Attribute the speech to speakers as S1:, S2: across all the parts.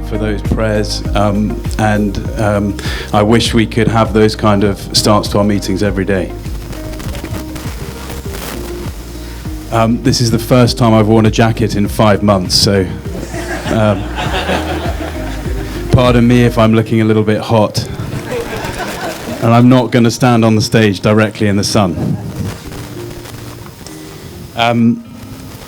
S1: you for those prayers. I wish we could have those kind of starts to our meetings every day. This is the first time I've worn a jacket in 5 months, so pardon me if I'm looking a little bit hot. And I'm not going to stand on the stage directly in the sun.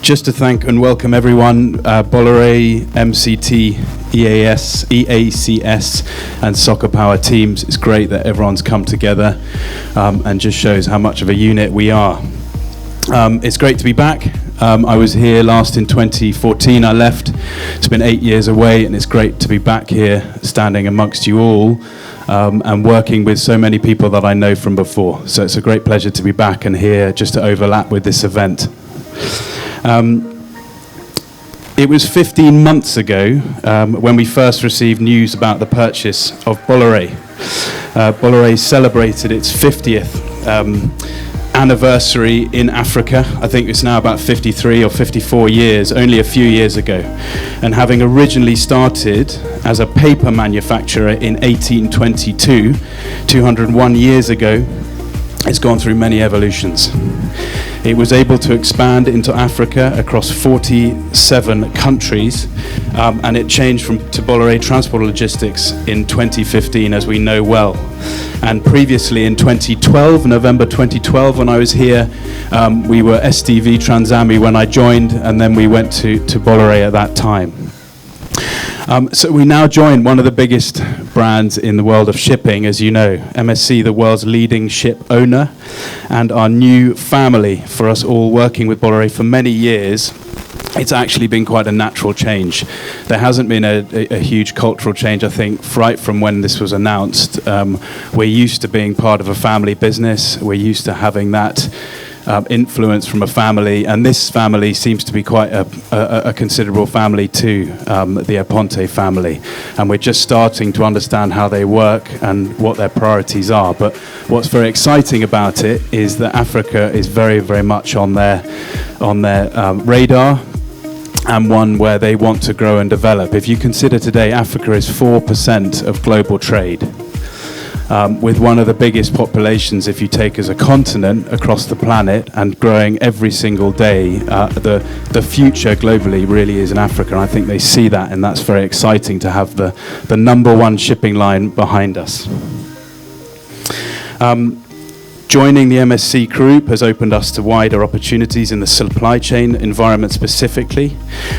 S1: Just to thank and welcome everyone, Bolloré, MCT, EACS and Soccer Power teams. It's great that everyone's come together and just shows how much of a unit we are. It's great to be back. I was here last in 2014, I left. It's been 8 years away, and it's great to be back here standing amongst you all and working with so many people that I know from before. So it's a great pleasure to be back and here just to overlap with this event. It was 15 months ago when we first received news about the purchase of Bolloré. Bolloré celebrated its 50th anniversary in Africa. I think it's now about 53 or 54 years, only a few years ago. And having originally started as a paper manufacturer in 1822, 201 years ago, it's gone through many evolutions. It was able to expand into Africa across 47 countries, and it changed to Bolloré Transport Logistics in 2015, as we know well. And previously in 2012, November 2012, when I was here, we were STV Transami when I joined, and then we went to Bolloré at that time. So we now join one of the biggest brands in the world of shipping, as you know, MSC, the world's leading ship owner, and our new family for us all working with Bolloré for many years. It's actually been quite a natural change. There hasn't been a huge cultural change, I think, right from when this was announced. We're used to being part of a family business. We're used to having that influence from a family, and this family seems to be quite a considerable family too, the Aponte family, and we're just starting to understand how they work and what their priorities are. But what's very exciting about it is that Africa is very, very much on their radar, and one where they want to grow and develop. If you consider today, Africa is 4% of global trade. With one of the biggest populations, if you take as a continent across the planet, and growing every single day, the future globally really is in Africa. And I think they see that, and that's very exciting to have the number one shipping line behind us. Joining the MSC group has opened us to wider opportunities in the supply chain environment specifically.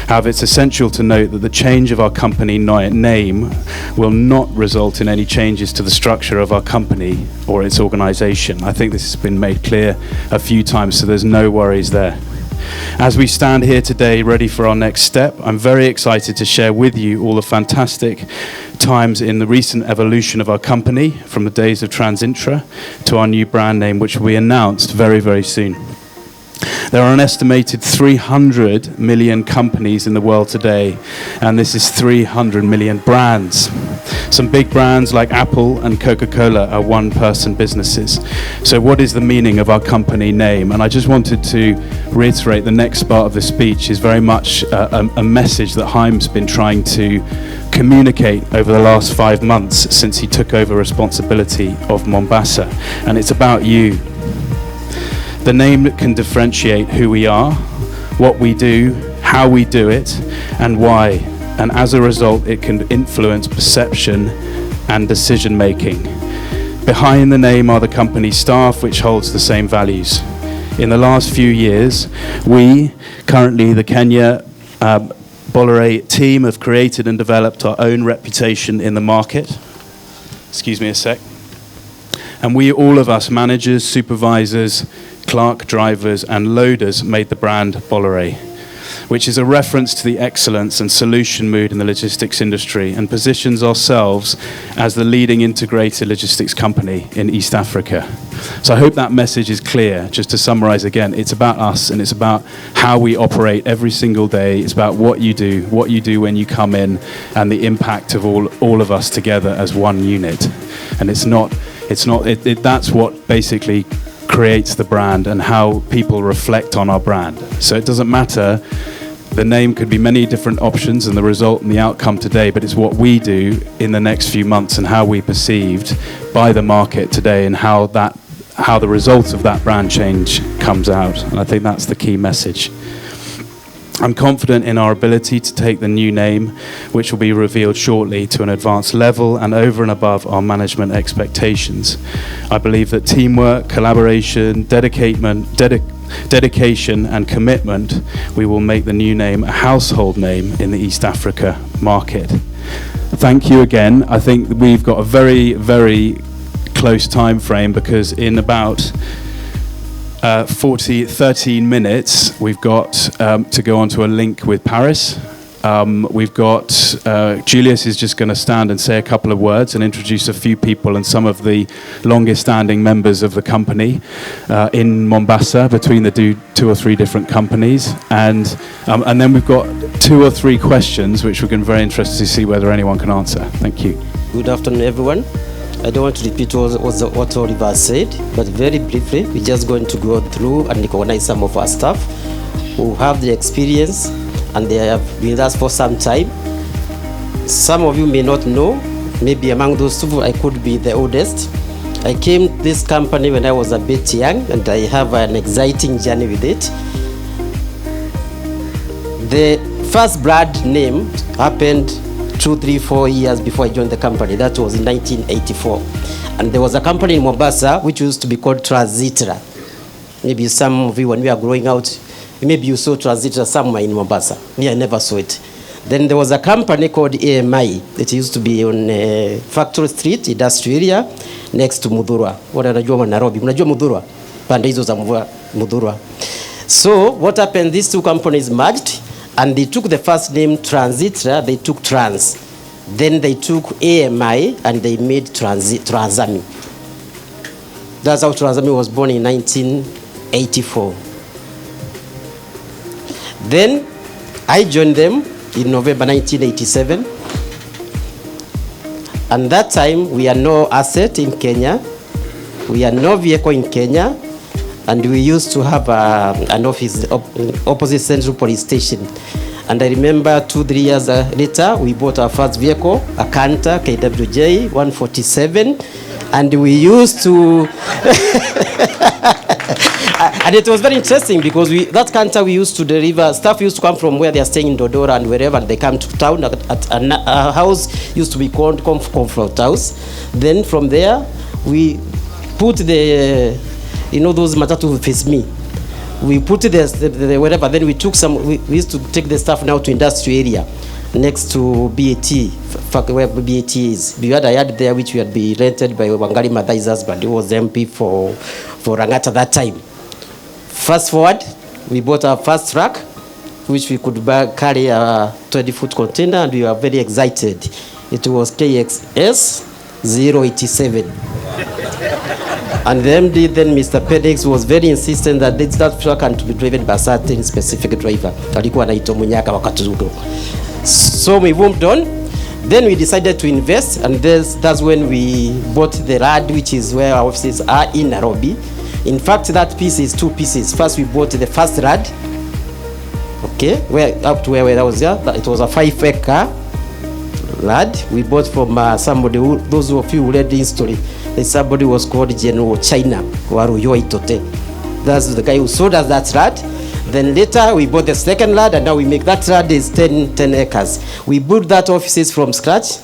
S1: However, it's essential to note that the change of our company name will not result in any changes to the structure of our company or its organization. I think this has been made clear a few times, so there's no worries there. As we stand here today ready for our next step, I'm very excited to share with you all the fantastic times in the recent evolution of our company, from the days of Transintra to our new brand name, which will be announced very, very soon. There are an estimated 300 million companies in the world today, and this is 300 million brands. Some big brands like Apple and Coca-Cola are one-person businesses. So what is the meaning of our company name? And I just wanted to reiterate the next part of the speech is very much a message that Haim's been trying to communicate over the last 5 months since he took over responsibility of Mombasa. And it's about you. The name can differentiate who we are, what we do, how we do it, and why. And as a result, it can influence perception and decision making. Behind the name are the company staff, which holds the same values. In the last few years, we, currently the Kenya Bolloré team, have created and developed our own reputation in the market. Excuse me a sec. And we, all of us, managers, supervisors, clerk drivers and loaders, made the brand Bolloré, which is a reference to the excellence and solution mood in the logistics industry, and positions ourselves as the leading integrated logistics company in East Africa. So I hope that message is clear. Just to summarize again, it's about us, and it's about how we operate every single day. It's about what you do when you come in, and the impact of all of us together as one unit. And that's what basically creates the brand and how people reflect on our brand. So it doesn't matter The name could be many different options and the result and the outcome today, but it's what we do in the next few months and how we're perceived by the market today and how the result of that brand change comes out. And I think that's the key message. I'm confident in our ability to take the new name, which will be revealed shortly, to an advanced level and over and above our management expectations. I believe that teamwork, collaboration, dedication and commitment, we will make the new name a household name in the East Africa market. Thank you again. I think we've got a very, very close time frame because in about 13 minutes, we've got to go on to a link with Paris. We've got, Julius is just going to stand and say a couple of words and introduce a few people and some of the longest standing members of the company in Mombasa between the two or three different companies. And then we've got 2 or 3 questions which we're going to be very interested to see whether anyone can answer. Thank you.
S2: Good afternoon, everyone. I don't want to repeat what Oliver said, but very briefly, we're just going to go through and recognize some of our staff who have the experience and they have been with us for some time. Some of you may not know, maybe among those two, I could be the oldest. I came to this company when I was a bit young and I have an exciting journey with it. The first brand name happened 2, 3, 4 years before I joined the company. That was in 1984. And there was a company in Mombasa which used to be called Transitra. Maybe some of you, when we are growing out, maybe you saw Transitra somewhere in Mombasa. Me, I never saw it. Then there was a company called AMI. It used to be on Factory Street, industrial area, next to Mudhurwa. What anajua Nairobi? Mnajua Mudhurwa? Pande hizo za Mudhurwa. So what happened, these two companies merged. And they took the first name Transitra, they took Trans. Then they took AMI and they made Transami. That's how Transami was born in 1984. Then I joined them in November 1987. And that time we had no asset in Kenya. We had no vehicle in Kenya. And we used to have an office opposite Central Police Station. And I remember 2-3 years later, we bought our first vehicle, a Canter KWJ 147. And we used to... And it was very interesting because that Canter we used to deliver, staff used to come from where they are staying in Dodora and wherever, and they come to town at a house used to be called Comfort House. Then from there, we put the... those matatu face me. We put the wherever, then we took some, we used to take the stuff now to industrial area next to BAT, where BAT is. We had a yard there which we had been rented by Wangari Maathai's husband. He was MP for Rangata that time. Fast forward, we bought our first truck, which we could carry a 20-foot container, and we were very excited. It was KXS 087. And the MD then, Mr. Pedix, was very insistent that that truck had to be driven by a certain specific driver. So we moved on. Then we decided to invest, and that's when we bought the RAD, which is where our offices are in Nairobi. In fact, that piece is 2 pieces. First, we bought the first RAD, okay, up to where that was there. It was a 5-acre RAD. We bought from somebody, those of you who read the history. Somebody was called General China, Waruyo Itote. That's the guy who sold us that RAD. Then later we bought the second RAD, and now we make that RAD is 10 acres. We built that offices from scratch,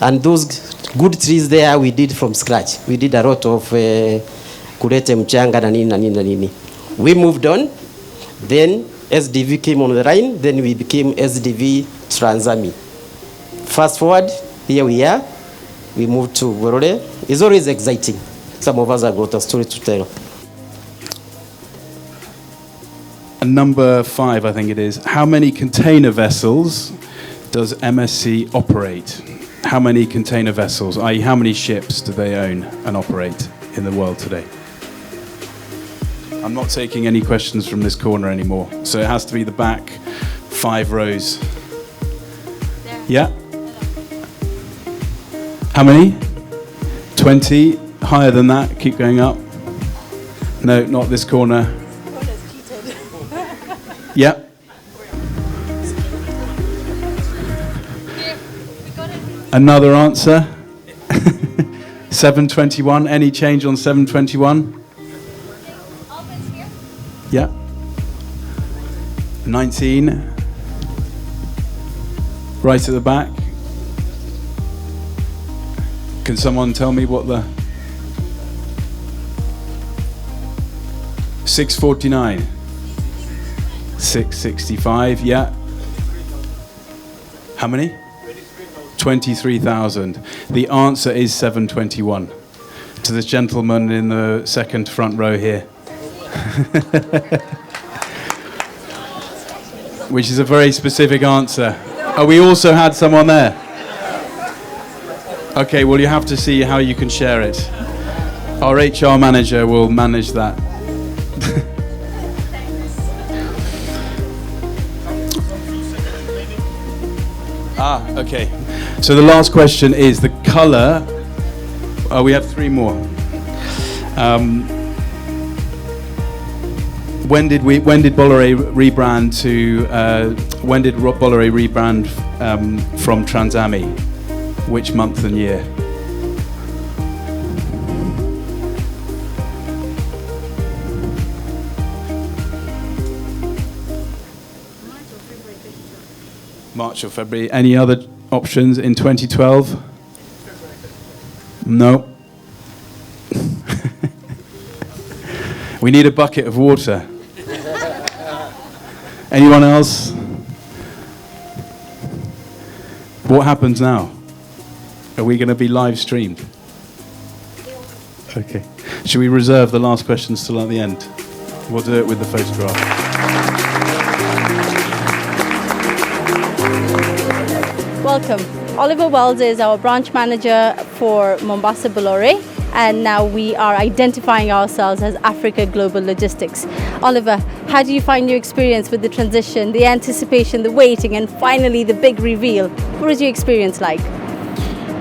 S2: and those good trees there we did from scratch. We did a lot of kurete mchanga na nini. We moved on. Then SDV came on the line. Then we became SDV Transami. Fast forward, here we are. We moved to Gorore. It's always exciting. Some of us have got a story to tell.
S1: And number 5, I think it is. How many container vessels does MSC operate? How many container vessels, i.e. how many ships do they own and operate in the world today? I'm not taking any questions from this corner anymore. So it has to be the back 5 rows. Yeah? How many? 20? Higher than that? Keep going up. No, not this corner. Yeah. Another answer? 721. Any change on 721? Yeah. 19. Right at the back. Can someone tell me what the... 649. 665, yeah. How many? 23,000. The answer is 721. To this gentleman in the second front row here. Which is a very specific answer. Oh, we also had someone there. Okay, well, you have to see how you can share it. Our HR manager will manage that. Okay. So the last question is the color. We have 3 more. When did Bolloré rebrand from Transami? Which month and year? March or February. Any other options in 2012? No. We need a bucket of water. Anyone else? What happens now? Are we going to be live streamed? Okay. Should we reserve the last questions till at the end? We'll do it with the photograph.
S3: Welcome. Oliver Wells is our branch manager for Mombasa Bolloré, and now we are identifying ourselves as Africa Global Logistics. Oliver, how do you find your experience with the transition, the anticipation, the waiting, and finally the big reveal? What is your experience like?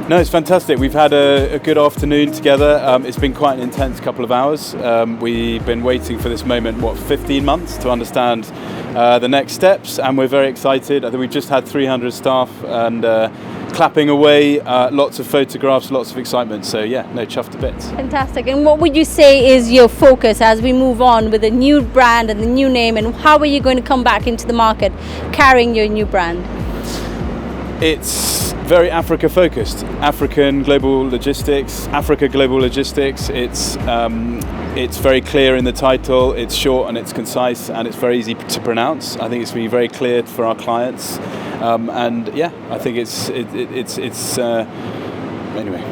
S1: No, it's fantastic. We've had a good afternoon together. It's been quite an intense couple of hours. We've been waiting for this moment, 15 months to understand the next steps, and we're very excited. I think we've just had 300 staff and clapping away, lots of photographs, lots of excitement. So yeah, no, chuffed to bits.
S3: Fantastic. And what would you say is your focus as we move on with a new brand and the new name, and how are you going to come back into the market carrying your new brand?
S1: It's very Africa focused. African Global Logistics, Africa Global Logistics. It's very clear in the title. It's short and it's concise and it's very easy to pronounce. I think it's been very clear for our clients, and yeah, I think it's anyway.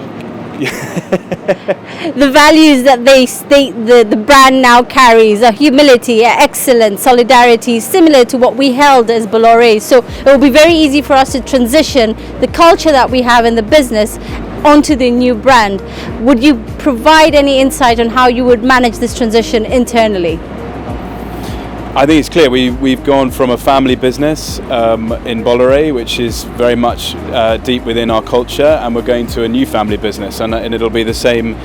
S3: The values that the brand now carries are humility, excellence, solidarity, similar to what we held as Bolloré. So it will be very easy for us to transition the culture that we have in the business onto the new brand. Would you provide any insight on how you would manage this transition internally?
S1: I think it's clear we've gone from a family business in Bolloré, which is very much deep within our culture, and we're going to a new family business, and it'll be the same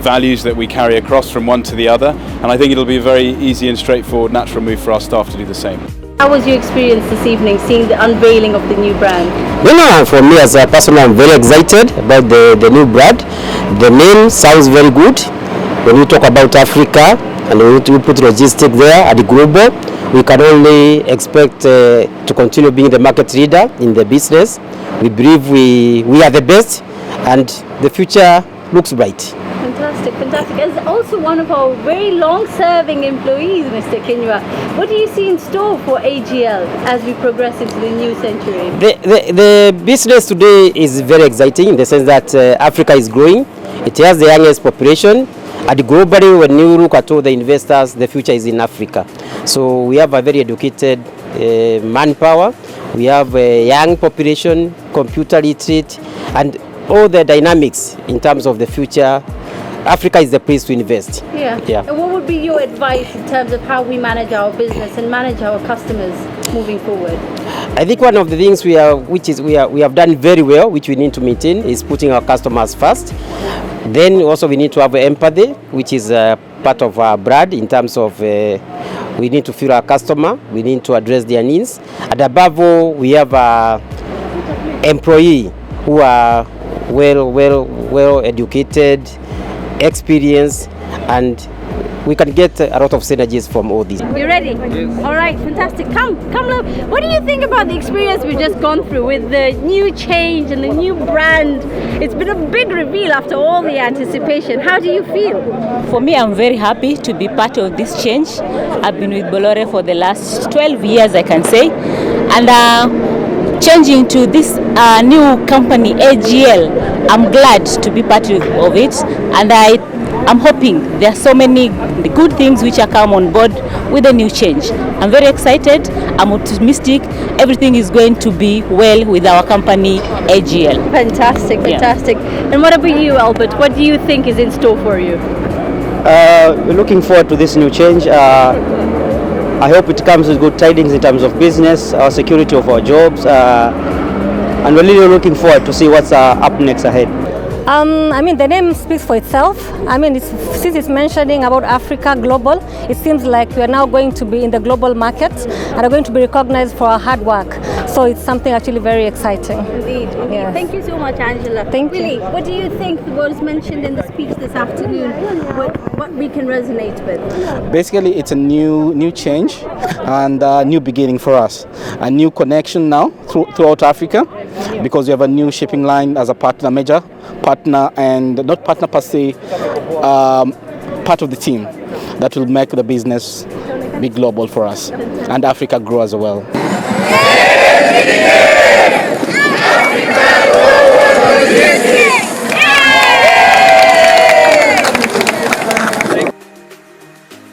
S1: values that we carry across from one to the other, and I think it'll be a very easy and straightforward, natural move for our staff to do the same.
S3: How was your experience this evening, seeing the unveiling of the new brand?
S2: For me as a person, I'm very excited about the new brand. The name sounds very good. When we talk about Africa, and we put logistics there at the global, we can only expect to continue being the market leader in the business. We believe we are the best, and the future looks bright.
S3: Fantastic, fantastic. As also one of our very long-serving employees, Mr. Kinyua, what do you see in store for AGL as we progress into the new century?
S2: The business today is very exciting in the sense that Africa is growing. It has the youngest population. And globally, when you look at all the investors, the future is in Africa. So we have a very educated manpower. We have a young population, computer literate, and all the dynamics in terms of the future. Africa is the place to invest.
S3: Yeah. And what would be your advice in terms of how we manage our business and manage our customers moving forward?
S2: I think one of the things we have done very well, which we need to maintain, is putting our customers first. Then also we need to have empathy, which is part of our brand in terms of we need to feel our customer, we need to address their needs. And above all, we have employee who are well educated, experienced, and we can get a lot of synergies from all these.
S3: You ready? Yes. All right, fantastic. Come, love. What do you think about the experience we've just gone through with the new change and the new brand? It's been a big reveal after all the anticipation. How do you feel?
S4: For me, I'm very happy to be part of this change. I've been with Bolloré for the last 12 years, I can say. And changing to this new company, AGL, I'm glad to be part of it. And I'm hoping there are so many good things which are come on board with the new change. I'm very excited. I'm optimistic. Everything is going to be well with our company, AGL.
S3: Fantastic.
S4: Yeah.
S3: And what about you, Albert? What do you think is in store for you?
S5: We're looking forward to this new change. I hope it comes with good tidings in terms of business, our security of our jobs, and we're really looking forward to see what's up next ahead.
S6: I mean, the name speaks for itself. I mean, since it's mentioning about Africa global, it seems like we are now going to be in the global market and are going to be recognized for our hard work. So it's something actually very exciting.
S3: Indeed.
S6: Yes.
S3: Thank you so much, Angela.
S6: Thank you.
S3: Willie, what do you think was mentioned in the speech this afternoon? What we can resonate with?
S7: Basically, it's a new change and a new beginning for us. A new connection now throughout Africa, because we have a new shipping line as a partner, major partner, and not partner per se, part of the team that will make the business be global for us and Africa grow as well.